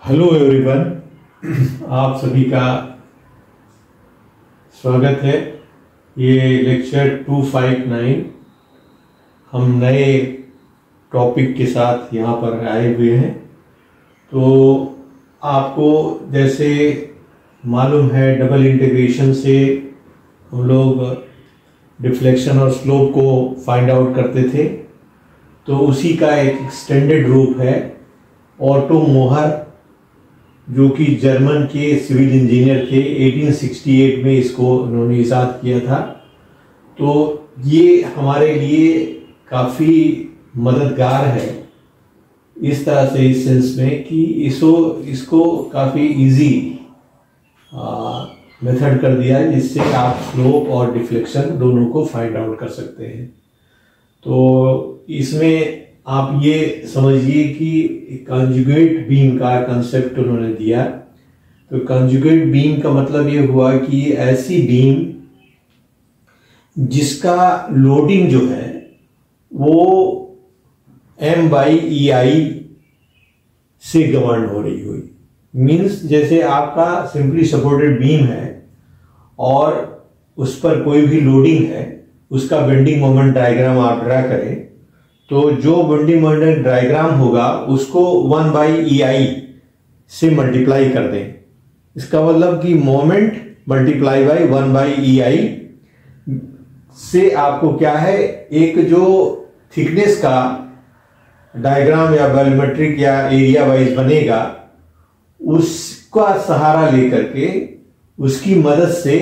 Hello everyone, आप सभी का स्वागत है। ये लेक्चर 259 हम नए टॉपिक के साथ यहाँ पर आए हुए हैं। तो आपको जैसे मालूम है, डबल इंटीग्रेशन से हम लोग डिफ्लेक्शन और स्लोप को फाइंड आउट करते थे। तो उसी का एक एक्सटेंडेड रूप है। ऑटो मोहर, जो कि जर्मन के सिविल इंजीनियर थे, 1868 में इसको उन्होंने इजाद किया था। तो ये हमारे लिए काफ़ी मददगार है इस तरह से, इस सेंस में कि इसको काफ़ी इजी मेथड कर दिया है, जिससे आप स्लोप और डिफ्लेक्शन दोनों को फाइंड आउट कर सकते हैं। तो इसमें आप ये समझिए कि कंजुगेट बीम का कंसेप्ट उन्होंने दिया। तो कंजुगेट बीम का मतलब ये हुआ कि ऐसी बीम जिसका लोडिंग जो है वो M/EI से गवर्न हो रही हुई। मीन्स जैसे आपका सिंपली सपोर्टेड बीम है और उस पर कोई भी लोडिंग है, उसका बेंडिंग मोमेंट डायग्राम आप ड्रा करें, तो जो बेंडिंग मोमेंट डायग्राम होगा उसको 1/EI से मल्टीप्लाई कर दें। इसका मतलब कि मोमेंट मल्टीप्लाई बाय 1/EI से आपको क्या है, एक जो थिकनेस का डायग्राम या वॉल्यूमेट्रिक या एरिया वाइज बनेगा, उसका सहारा लेकर के उसकी मदद से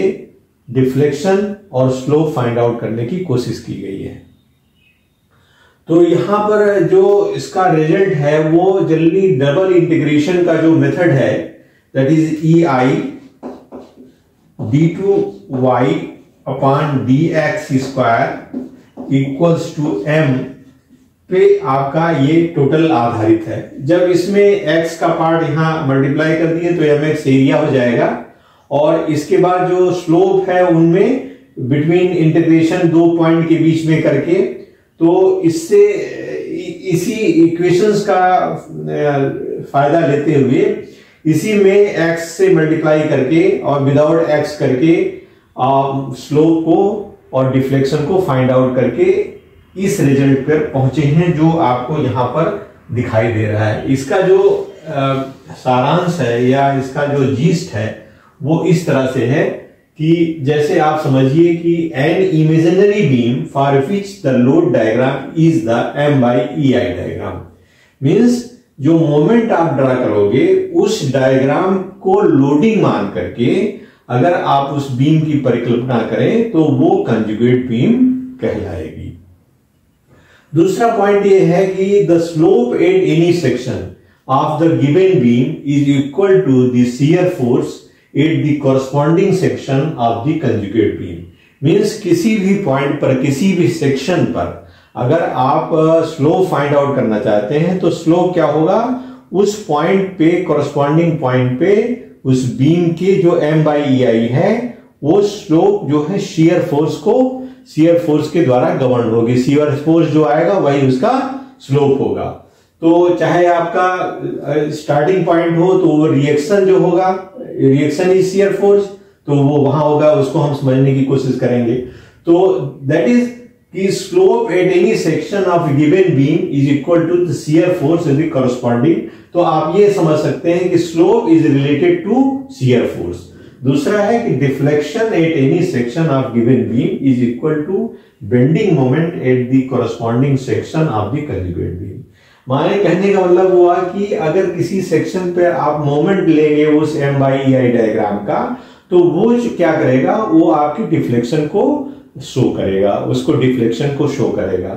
डिफ्लेक्शन और स्लोप फाइंड आउट करने की कोशिश की गई है। तो यहां पर जो इसका रिजल्ट है वो जनरली डबल इंटीग्रेशन का जो मेथड है, that is EI d2y upon dx square equals to m पे आपका ये टोटल आधारित है। जब इसमें x का पार्ट यहां मल्टीप्लाई कर दिए तो mx एरिया हो जाएगा, और इसके बाद जो स्लोप है उनमें बिटवीन इंटीग्रेशन दो पॉइंट के बीच में करके, तो इससे इसी इक्वेशंस का फायदा लेते हुए इसी में x से मल्टीप्लाई करके और विदाउट x करके स्लोप को और डिफ्लेक्शन को फाइंड आउट करके इस रिजल्ट पर पहुंचे हैं जो आपको यहां पर दिखाई दे रहा है। इसका जो सारांश है या इसका जो जीस्ट है वो इस तरह से है कि जैसे आप समझिए कि an imaginary beam for which the load diagram is the M/EI diagram. Means जो मोमेंट आप ड्रा करोगे उस डायग्राम को लोडिंग मान करके अगर आप उस बीम की परिकल्पना करें तो वो कंजुगेट बीम कहलाएगी। दूसरा पॉइंट ये है कि the slope at any section of the given beam is equal to the shear force at the corresponding section of the conjugate beam. Means किसी भी पॉइंट पर, किसी भी सेक्शन पर अगर आप स्लोप फाइंड आउट करना चाहते हैं तो स्लोप क्या होगा, उस पॉइंट पे, कॉरस्पॉन्डिंग पॉइंट पे उस बीम के जो M/EI है वो स्लोप जो है शियर फोर्स के द्वारा गवर्न होगी। शियर फोर्स जो आएगा वही उसका स्लोप होगा। तो चाहे आपका स्टार्टिंग पॉइंट हो तो वो रिएक्शन जो होगा, रिएक्शन इज शियर फोर्स, तो वो वहां होगा, उसको हम समझने की कोशिश करेंगे। तो दैट इज कि slope at any section of given beam is equal to the shear force in the corresponding. तो आप ये समझ सकते हैं कि slope is related to shear force. दूसरा है कि deflection at any section of given beam is equal to bending moment at the corresponding section of the conjugate beam. माने कहने का मतलब हुआ कि अगर किसी सेक्शन पे आप मोमेंट लेंगे उस M/EI डायग्राम का, तो वो क्या करेगा, वो आपकी डिफ्लेक्शन को शो करेगा, उसको डिफ्लेक्शन को शो करेगा।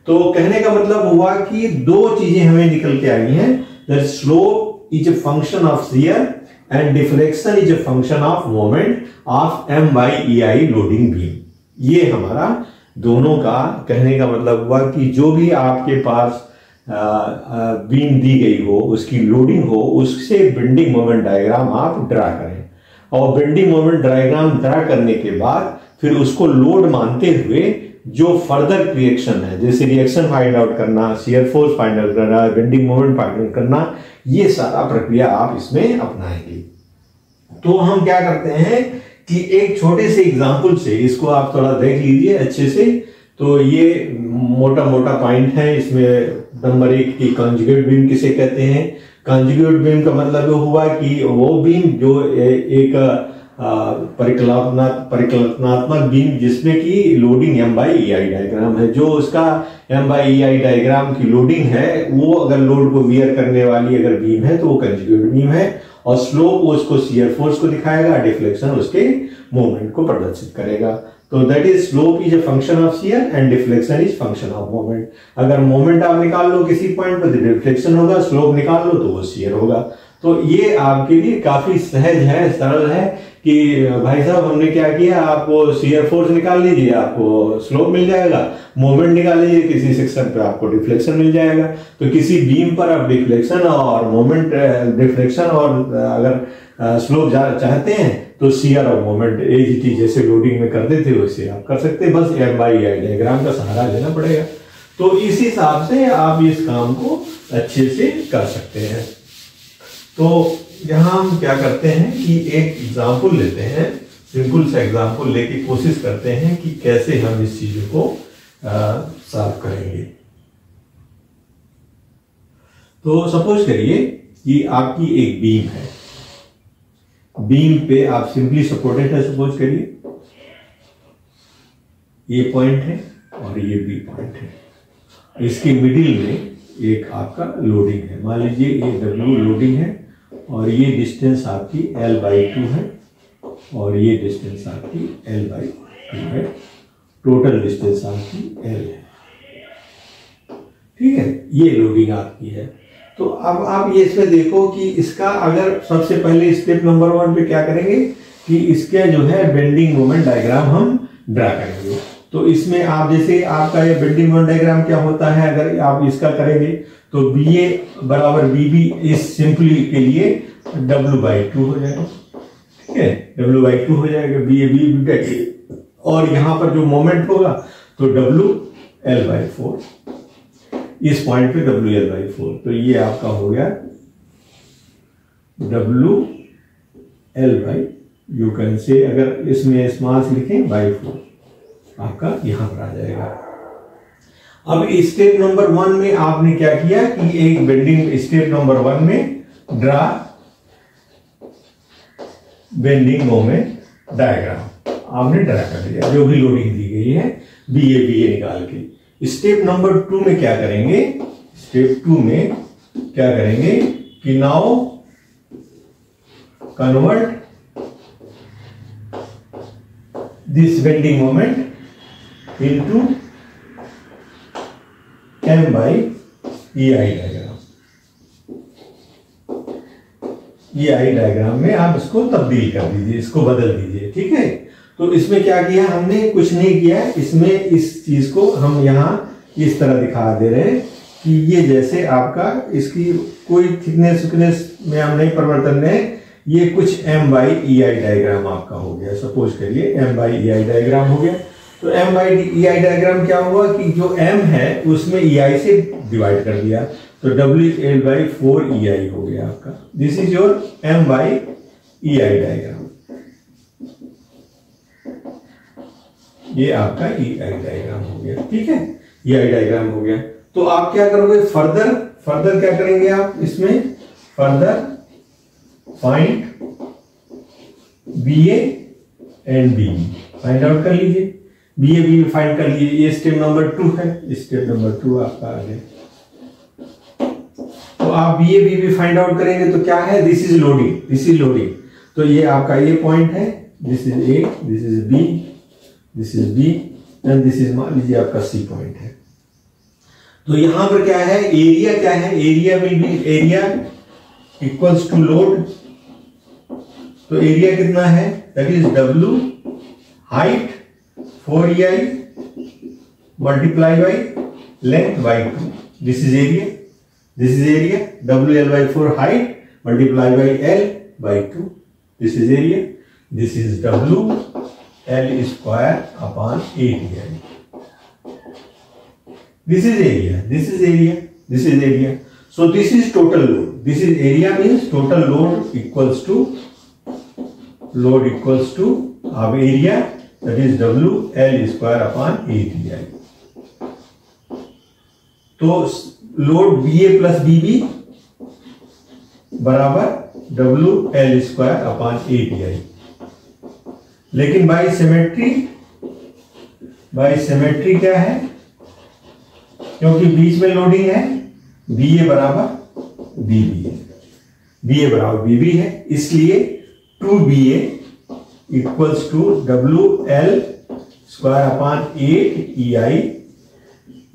तो कहने का मतलब हुआ कि दो चीजें हमें निकल के आई हैं, that slope is a function of shear and deflection is a function of moment of M/EI loading beam. ये हमारा दोनों का कहने का मतलब हुआ कि जो भी आपके पास बीम दी गई हो, उसकी लोडिंग हो, उससे बेंडिंग मोमेंट डायग्राम आप ड्रा करें, और बेंडिंग मोमेंट डायग्राम ड्रा करने के बाद फिर उसको लोड मानते हुए जो फर्दर रिएक्शन है, जैसे रिएक्शन फाइंड आउट करना, शियर फोर्स फाइंड आउट करना, बेंडिंग मोमेंट फाइंड आउट करना, ये सारा प्रक्रिया आप इसमें अपनाएंगे। तो हम क्या करते हैं कि एक छोटे से एग्जाम्पल से इसको आप थोड़ा देख लीजिए अच्छे से। तो ये मोटा मोटा पॉइंट है इसमें। नंबर 1 की कॉन्जुगेट बीम किसे कहते हैं? कॉन्जुगेट बीम का मतलब हुआ कि वो बीम जो एक परिकल्पनात्मक बीम जिसमें कि लोडिंग M/EI डायग्राम है, जो उसका M/EI डायग्राम की लोडिंग है वो अगर लोड को वियर करने वाली अगर बीम है तो वो कंजुगेट बीम है, और स्लोप उसको शियर फोर्स को दिखाएगा, डिफ्लेक्शन उसके मूवमेंट को प्रदर्शित करेगा। तो that is slope is a function of shear and deflection is function of moment. अगर मोमेंट आप निकाल लो किसी पॉइंट पर तो डिफ्लेक्शन होगा, स्लोप निकाल लो तो वो शियर होगा। तो ये आपके लिए काफी सहज है, सरल है कि भाई साहब हमने क्या किया, आपको शियर फोर्स निकाल लीजिए आपको स्लोप मिल जाएगा, मोमेंट निकाल लीजिए किसी सेक्शन पे आपको डिफ्लेक्शन मिल जाएगा। तो किसी बीम पर आप डिफ्लेक्शन और मोमेंट, डिफ्लेक्शन और अगर स्लोप चाहते हैं तो शियर और मोमेंट एक ही चीज जैसे लोडिंग में करते थे वैसे आप कर सकते हैं, बस M/EI डायग्राम का सहारा लेना पड़ेगा। तो इस हिसाब से आप इस काम को अच्छे से कर सकते हैं। तो यहाँ हम क्या करते हैं कि एक एग्जाम्पल लेते हैं, सिंपल सा एग्जाम्पल लेके कोशिश करते हैं कि कैसे हम इस चीजों को सॉल्व करेंगे। तो सपोज करिए कि आपकी एक बीम है, बीम पे आप सिंपली सपोर्टेड है, सपोज करिए ये पॉइंट है और ये बी पॉइंट है, इसके मिडिल में एक आपका लोडिंग है, मान लीजिए ये W लोडिंग है और ये डिस्टेंस आपकी L/2 है और ये डिस्टेंस आपकी L/2 है, टोटल डिस्टेंस आपकी L है, ठीक है, ये लोडिंग आपकी है। तो अब आप ये इसमें देखो कि इसका अगर सबसे पहले स्टेप नंबर 1 पे क्या करेंगे कि इसके जो है बेंडिंग मोमेंट डायग्राम हम ड्रा करेंगे। तो इसमें आप जैसे आपका ये बेंडिंग मोमेंट डायग्राम क्या होता है, अगर आप इसका करेंगे तो BA बराबर BB इस सिंपली के लिए W/2 हो जाएगा, ठीक है, W/2 हो जाएगा, BA और यहां पर जो मोमेंट होगा तो WL/4, इस पॉइंट पे WL/4, तो ये आपका हो गया WL/, यू कैन से अगर इसमें स्मॉल से लिखें /4 आपका यहां पर आ जाएगा। अब स्टेप नंबर 1 में आपने क्या किया कि एक बेंडिंग, स्टेप नंबर 1 में ड्रा बेंडिंग मोमेंट डायग्राम आपने ड्रा कर दिया, जो भी लोडिंग दी गई है BA निकाल के। स्टेप नंबर 2 में क्या करेंगे, स्टेप 2 में क्या करेंगे कि now convert this bending moment into M/EI diagram. EI diagram में आप इसको तब्दील कर दीजिए, इसको बदल दीजिए, ठीक है। तो इसमें क्या किया हमने, कुछ नहीं किया, इसमें इस चीज को हम यहां इस तरह दिखा दे रहे हैं कि ये जैसे आपका इसकी कोई थिकनेस में हम नहीं परिवर्तन है, ये कुछ M/EI डायग्राम आपका हो गया, सपोज करिए M/EI डायग्राम हो गया। तो M/EI डायग्राम क्या हुआ कि जो M है उसमें EI से डिवाइड कर दिया, तो WL/4 EI हो गया आपका। This is your M/EI diagram, ये आपका EI डायग्राम हो गया, ठीक है, EI डायग्राम हो गया। तो आप क्या करोगे फर्दर क्या करेंगे आप इसमें, further find BA and BB find out कर लीजिए, BA BB फाइंड कर लीजिए, ये स्टेप नंबर 2 है, स्टेप नंबर 2 आपका आ गया। तो आप BA BB फाइंड आउट करेंगे तो क्या है, दिस इज लोडिंग, तो ये आपका ये पॉइंट है, this is A, this is B, this is B and this is मान लीजिए आपका C पॉइंट है। तो यहां पर क्या है, एरिया क्या है, area will be area equals to load. तो एरिया कितना है, that is W height 4EI multiply by length by 2, this is area, WL/4 height multiply by L/2, this is area, this is W L² upon 8EI, This is area, this is area, this is area. So this is total load. This is area means total load equals to our area, that is W L square upon ATI. तो load BA plus BB बराबर W L square upon ATI। लेकिन by symmetry क्या है, क्योंकि बीच में loading है, BA बराबर BB है, इसलिए 2BA equals to WL square upon 8 EI,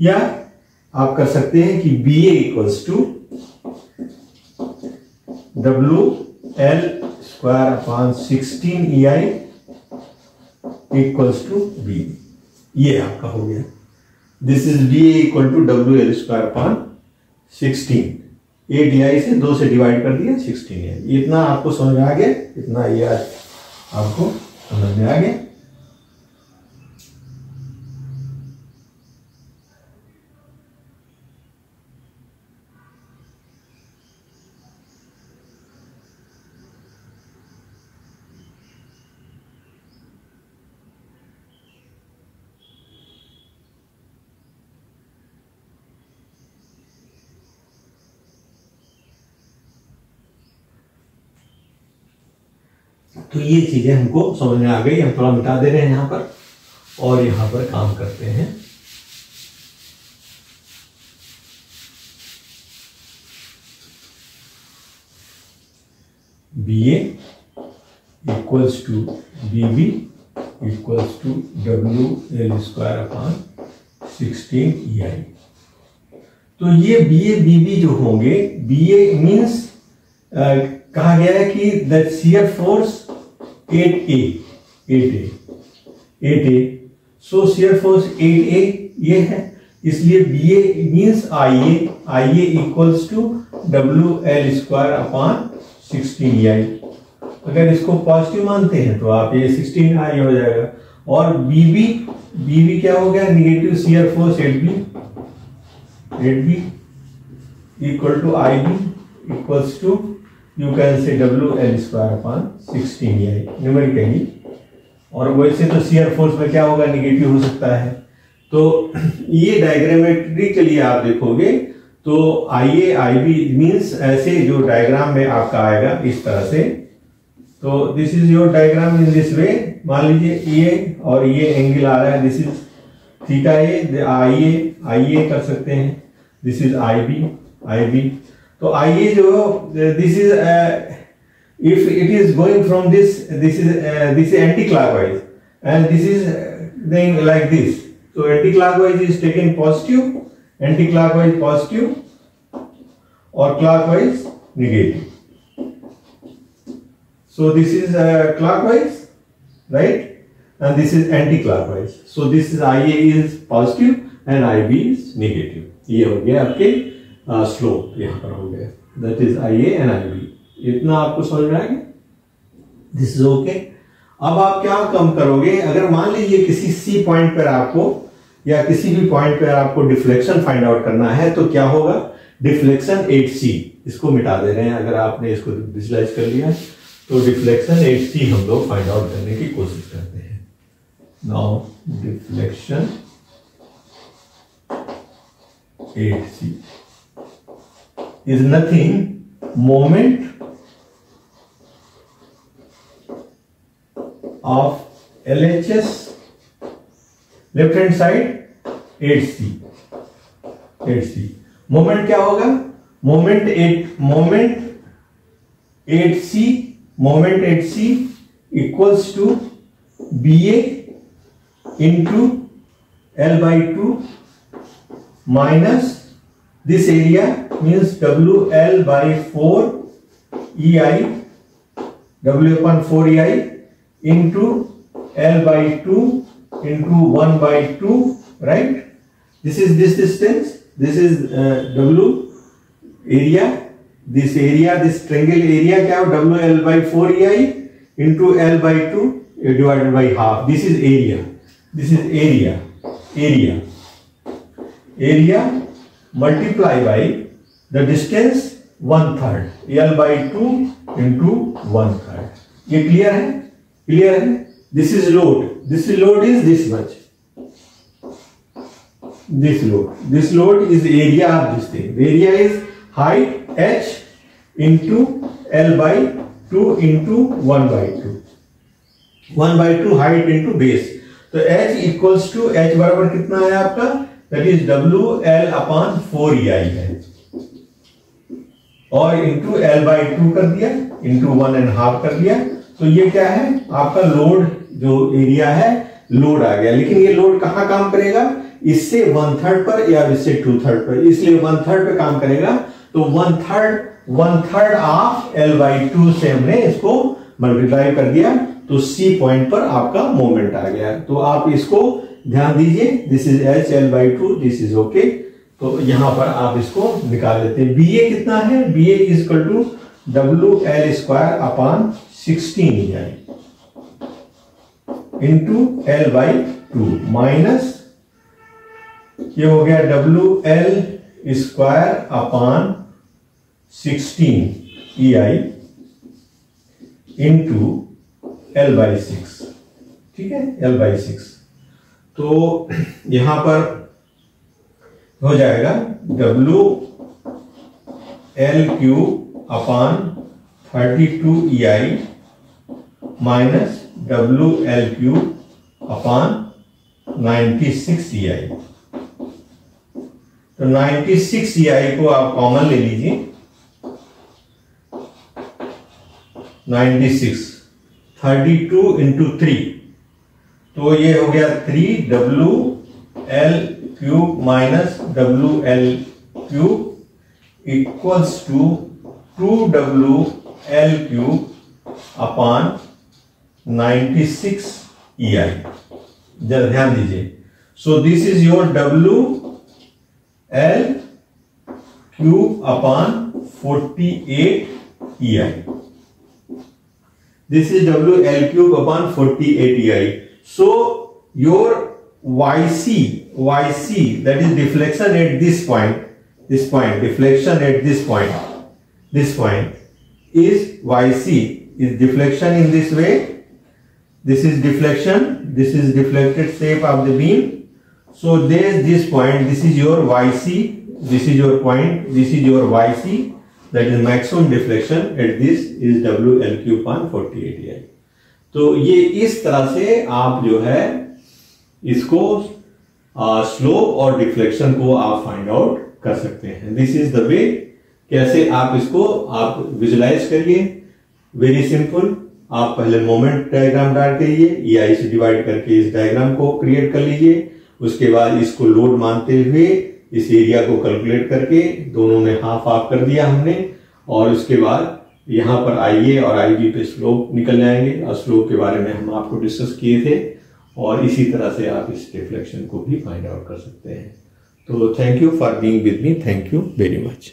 या आप कर सकते हैं कि BA equals to WL square upon 16 EI equals to BB। ये आपका हो गया। This is BA equal to WL square upon 16, 8 EI से 2 से डिवाइड कर दिया 16 EI। इतना आपको समझ में आ गया, इतना ये आपको समझ में आ गया। तो ये चीजें हमको समझ में आ गई। हम थोड़ा मिटा दे रहे हैं यहां पर और यहां पर काम करते हैं। BA equals to BB equals to WL square upon 16 EI। तो ये BA BB जो होंगे, BA मीन्स कहा गया है कि the shear force 8A, so shear force 8A ये है, इसलिए BA means IA equals to WL square upon 16 EI। अगर इसको पॉजिटिव मानते हैं तो आप ये 16 I हो जाएगा, और BB क्या हो गया, negative shear force 8B equal to IB equals to you can say WL square upon 16 EI numerically. और वैसे तो शियर फोर्स में क्या होगा, निगेटिव हो सकता है। तो ये डायग्रामेट्रिकली आप देखोगे तो IA IB मींस ऐसे जो डायग्राम में आपका आएगा इस तरह से। तो this is your diagram in this way. मान लीजिए ये और ये एंगल आ रहा है, दिस इज थीटा IA कर सकते हैं, दिस इज IB। तो आइए जो this is if it is going from this is anti clockwise and this is going like this. तो anti clockwise is taken positive, anti clockwise positive और clockwise negative. So this is clockwise, right, and this is anti clockwise. So this is IA is positive and IB is negative. ये हो गया आपके slope यहां पर हो गया, that is IA and IB। इतना आपको समझ में आ गया, दिस इज ओके। अब आप क्या कम करोगे, अगर मान लीजिए किसी C पॉइंट पर आपको या किसी भी पॉइंट पर आपको डिफ्लेक्शन फाइंड आउट करना है, तो क्या होगा, डिफ्लेक्शन 8C, इसको मिटा दे रहे हैं। अगर आपने इसको विजुलाइज कर लिया तो डिफ्लेक्शन 8C हम लोग फाइंड आउट करने की कोशिश करते हैं। Now deflection 8C is nothing, moment of LHS left hand side 8C। Moment क्या होगा, moment 8C equals to BA into L/2 minus this area means WL/4 EI, W/4 EI into L/2 into 1/2, right? This is this distance, this is W area, this triangle area क्या हो, WL/4 EI into L/2 divided by half. This is area, area multiply by the distance 1/3, L/2 into 1/3। ये clear है? Clear है? This is load is this much, this load is area of this thing. The area is height h into L/2 into 1/2, 1/2 height into base. तो h equals to h बराबर कितना है आपका? that is WL/4EI है, और into L/2 कर दिया, into 1.5 कर दिया। तो ये क्या है आपका लोड, जो एरिया है लोड आ गया। लेकिन ये लोड कहां काम करेगा? इससे 1/3 पर या इससे 2/3 पर, इसलिए 1/3 पे काम करेगा। तो 1/3 ऑफ L/2 से हमने इसको मल्टीप्लाई कर दिया, तो C पॉइंट पर आपका मोमेंट आ गया। तो आप इसको ध्यान दीजिए, this is H L/2, this is okay. तो यहां पर आप इसको निकाल लेते हैं। BA कितना है? BA is equal to WL² into L/2 minus ये हो गया WL²/16EI इंटू L/6, ठीक है, L/6। तो यहां पर हो जाएगा WL³/32EI माइनस WL³/96EI। तो 96EI को आप कॉमन ले लीजिए, 96 32 इंटू 3, तो ये हो गया 3WL³ minus WL³ equals to 2WL³/96EI। जरा ध्यान दीजिए। सो this is your WL³/48EI। This is WL³/48EI. So your YC, that is deflection at this point, deflection at this point is YC, is deflection in this way. This is deflection, this is deflected shape of the beam. So there's this point, this is your YC, this is your point, this is your YC, that is maximum deflection at this is WL³/48EI। तो ये इस तरह से आप जो है इसको slope और डिफ्लेक्शन को आप फाइंड आउट कर सकते हैं। दिस इज द वे, कैसे आप इसको आप विजुलाइज करिए। वेरी सिंपल, आप पहले मोमेंट डायग्राम डाल करिए, EI से डिवाइड करके इस डायग्राम को क्रिएट कर लीजिए। उसके बाद इसको लोड मानते हुए इस एरिया को कैलकुलेट करके दोनों में हाफ हाफ कर दिया हमने, और उसके बाद यहां पर आईए और आईबी पे स्लोप निकल जाएंगे, और स्लोप के बारे में हम आपको डिस्कस किए थे, और इसी तरह से आप इस डिफ्लेक्शन को भी फाइंड आउट कर सकते हैं। तो thank you for being with me, thank you very much.